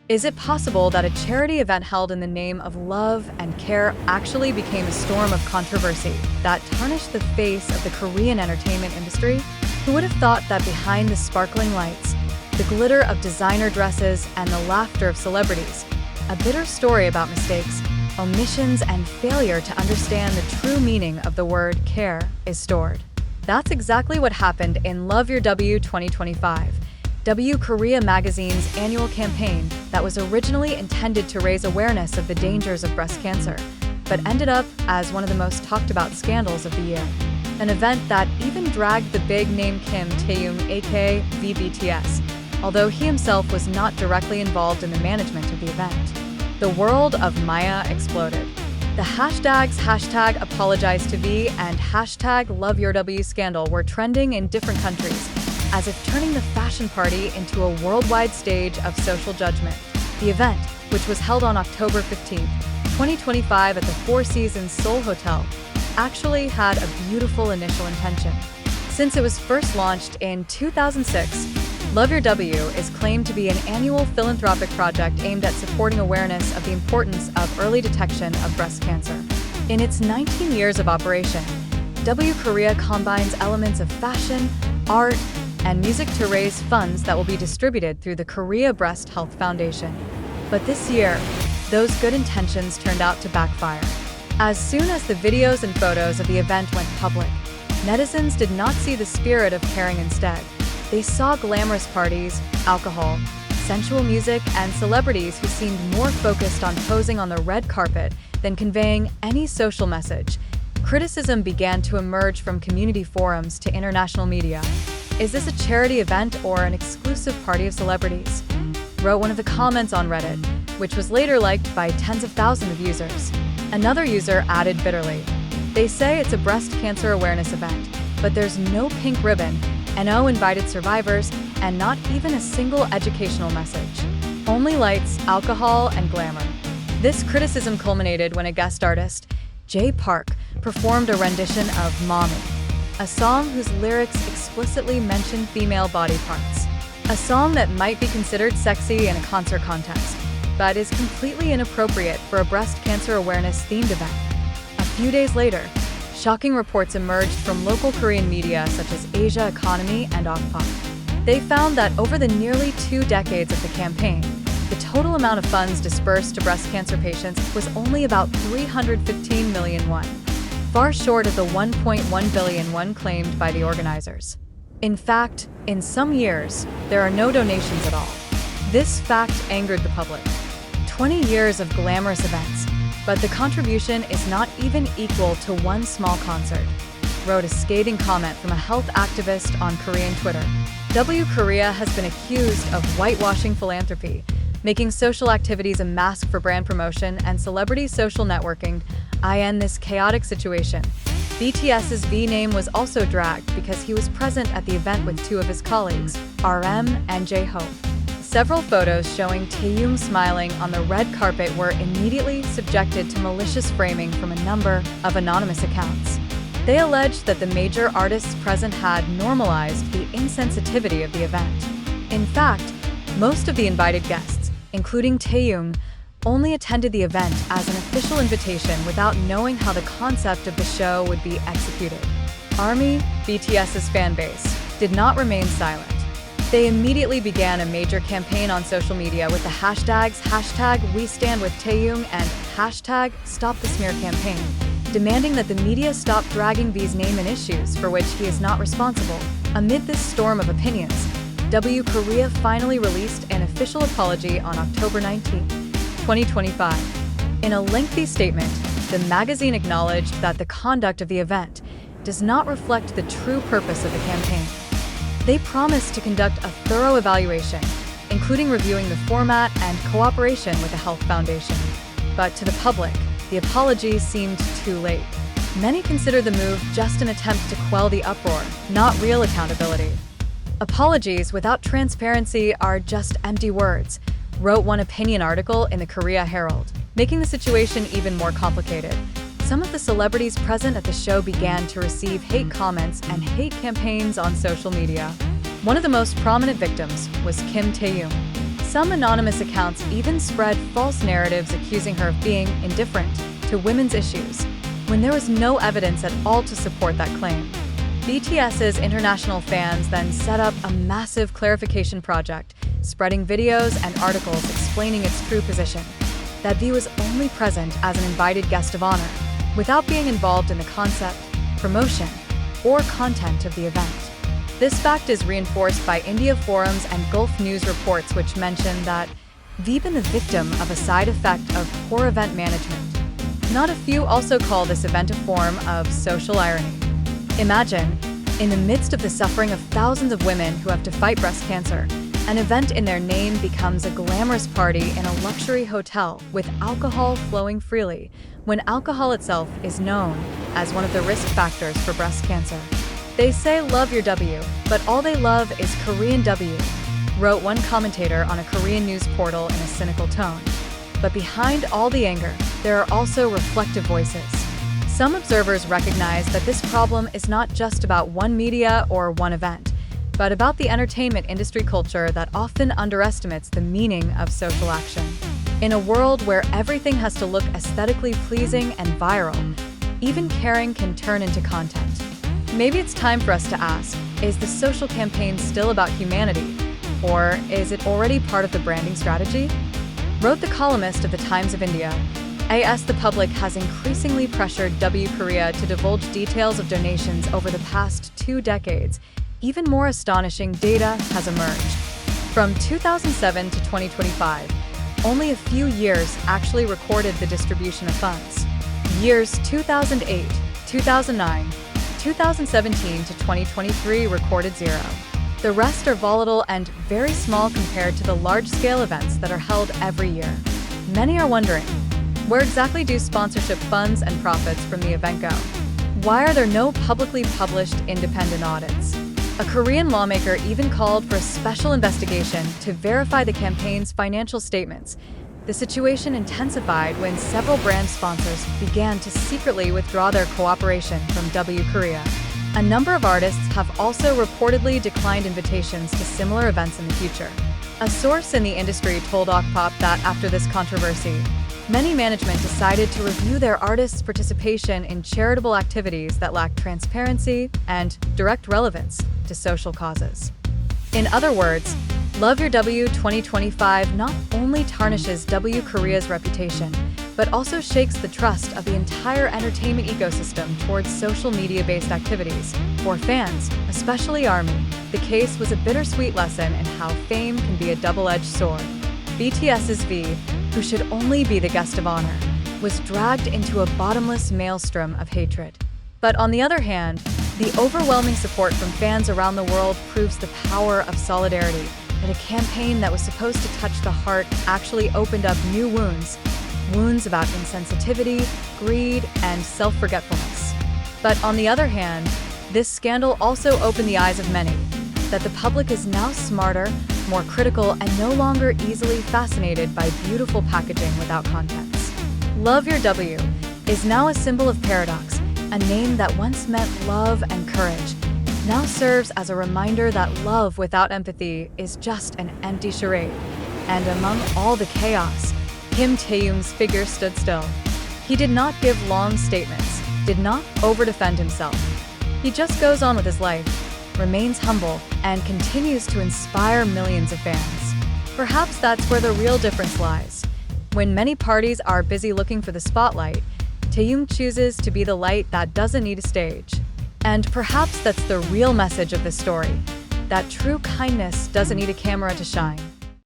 Is it possible that a charity event held in the name of love and care actually became a storm of controversy that tarnished the face of the Korean entertainment industry? Who would have thought that behind the sparkling lights, the glitter of designer dresses, and the laughter of celebrities, a bitter story about mistakes, omissions, and failure to understand the true meaning of the word care is stored? That's exactly what happened in Love Your W 2025, W Korea magazine's annual campaign that was originally intended to raise awareness of the dangers of breast cancer, but ended up as one of the most talked about scandals of the year. An event that even dragged the big-name KimTaehyung, aka VBTS, although he himself was not directly involved in the management of the event. The world of Maya exploded. The hashtags #ApologizeToV and #LoveYourW scandal were trending in different countries, as if turning the fashion party into a worldwide stage of social judgment. The event, which was held on October 15, 2025 at the Four Seasons Seoul Hotel, actually had a beautiful initial intention. Since it was first launched in 2006, Love Your W is claimed to be an annual philanthropic project aimed at supporting awareness of the importance of early detection of breast cancer. In its 19 years of operation, W Korea combines elements of fashion, art, and music to raise funds that will be distributed through the Korea Breast Health Foundation. But this year, those good intentions turned out to backfire. As soon as the videos and photos of the event went public, netizens did not see the spirit of caring instead. They saw glamorous parties, alcohol, sensual music, and celebrities who seemed more focused on posing on the red carpet than conveying any social message. Criticism began to emerge from community forums to international media. Is this a charity event or an exclusive party of celebrities? Wrote one of the comments on Reddit, which was later liked by tens of thousands of users. Another user added bitterly, "They say it's a breast cancer awareness event, but there's no pink ribbon, no invited survivors, and not even a single educational message. Only lights, alcohol, and glamour." This criticism culminated when a guest artist, Jay Park, performed a rendition of Mommy, a song whose lyrics explicitly mention female body parts. A song that might be considered sexy in a concert context, but is completely inappropriate for a breast cancer awareness-themed event. A few days later, shocking reports emerged from local Korean media such as Asia Economy and Okpop. They found that over the nearly 2 decades of the campaign, the total amount of funds dispersed to breast cancer patients was only about 315 million won, far short of the 1.1 billion won claimed by the organizers. In fact, in some years, there are no donations at all. This fact angered the public. 20 years of glamorous events, but the contribution is not even equal to one small concert, wrote a scathing comment from a health activist on Korean Twitter. W Korea has been accused of whitewashing philanthropy, making social activities a mask for brand promotion and celebrity social networking. In this chaotic situation, BTS's V name was also dragged because he was present at the event with 2 of his colleagues, RM and J-Hope. Several photos showing Taehyung smiling on the red carpet were immediately subjected to malicious framing from a number of anonymous accounts. They alleged that the major artists present had normalized the insensitivity of the event. In fact, most of the invited guests, including Taehyung, only attended the event as an official invitation without knowing how the concept of the show would be executed. ARMY, BTS's fan base, did not remain silent. They immediately began a major campaign on social media with the hashtags #WeStandWithTaehyung and #StopTheSmear campaign, demanding that the media stop dragging V's name in issues for which he is not responsible. Amid this storm of opinions, W Korea finally released an official apology on October 19, 2025. In a lengthy statement, the magazine acknowledged that the conduct of the event does not reflect the true purpose of the campaign. They promised to conduct a thorough evaluation, including reviewing the format and cooperation with the Health Foundation. But to the public, the apology seemed too late. Many consider the move just an attempt to quell the uproar, not real accountability. Apologies without transparency are just empty words, wrote one opinion article in the Korea Herald, making the situation even more complicated. Some of the celebrities present at the show began to receive hate comments and hate campaigns on social media. One of the most prominent victims was KimTaehyung. Some anonymous accounts even spread false narratives accusing her of being indifferent to women's issues, when there was no evidence at all to support that claim. BTS's international fans then set up a massive clarification project, spreading videos and articles explaining its true position, that V was only present as an invited guest of honor, without being involved in the concept, promotion, or content of the event. This fact is reinforced by India forums and Gulf News reports, which mention that V been the victim of a side effect of poor event management. Not a few also call this event a form of social irony. Imagine, in the midst of the suffering of thousands of women who have to fight breast cancer, an event in their name becomes a glamorous party in a luxury hotel with alcohol flowing freely, when alcohol itself is known as one of the risk factors for breast cancer. They say love your W, but all they love is Korean W, wrote one commentator on a Korean news portal in a cynical tone. But behind all the anger, there are also reflective voices. Some observers recognize that this problem is not just about one media or one event, but about the entertainment industry culture that often underestimates the meaning of social action. In a world where everything has to look aesthetically pleasing and viral, even caring can turn into content. Maybe it's time for us to ask, is the social campaign still about humanity? Or is it already part of the branding strategy? Wrote the columnist of the Times of India, AS the public has increasingly pressured W Korea to divulge details of donations over the past 2 decades. Even more astonishing data has emerged. From 2007 to 2025, only a few years actually recorded the distribution of funds. Years 2008, 2009, 2017 to 2023 recorded 0. The rest are volatile and very small compared to the large-scale events that are held every year. Many are wondering, where exactly do sponsorship funds and profits from the event go? Why are there no publicly published independent audits? A Korean lawmaker even called for a special investigation to verify the campaign's financial statements. The situation intensified when several brand sponsors began to secretly withdraw their cooperation from W Korea. A number of artists have also reportedly declined invitations to similar events in the future. A source in the industry told KPop that after this controversy, many management decided to review their artists' participation in charitable activities that lack transparency and direct relevance to social causes. In other words, Love Your W 2025 not only tarnishes W Korea's reputation, but also shakes the trust of the entire entertainment ecosystem towards social media-based activities. For fans, especially ARMY, the case was a bittersweet lesson in how fame can be a double-edged sword. BTS's V, who should only be the guest of honor, was dragged into a bottomless maelstrom of hatred. But on the other hand, the overwhelming support from fans around the world proves the power of solidarity, that a campaign that was supposed to touch the heart actually opened up new wounds about insensitivity, greed, and self-forgetfulness. But on the other hand, this scandal also opened the eyes of many, that the public is now smarter, more critical, and no longer easily fascinated by beautiful packaging without contents. Love Your W is now a symbol of paradox, a name that once meant love and courage, now serves as a reminder that love without empathy is just an empty charade. And among all the chaos, KimTaehyung's figure stood still. He did not give long statements, did not over-defend himself. He just goes on with his life, remains humble, and continues to inspire millions of fans. Perhaps that's where the real difference lies. When many parties are busy looking for the spotlight, Taehyung chooses to be the light that doesn't need a stage. And perhaps that's the real message of this story, that true kindness doesn't need a camera to shine.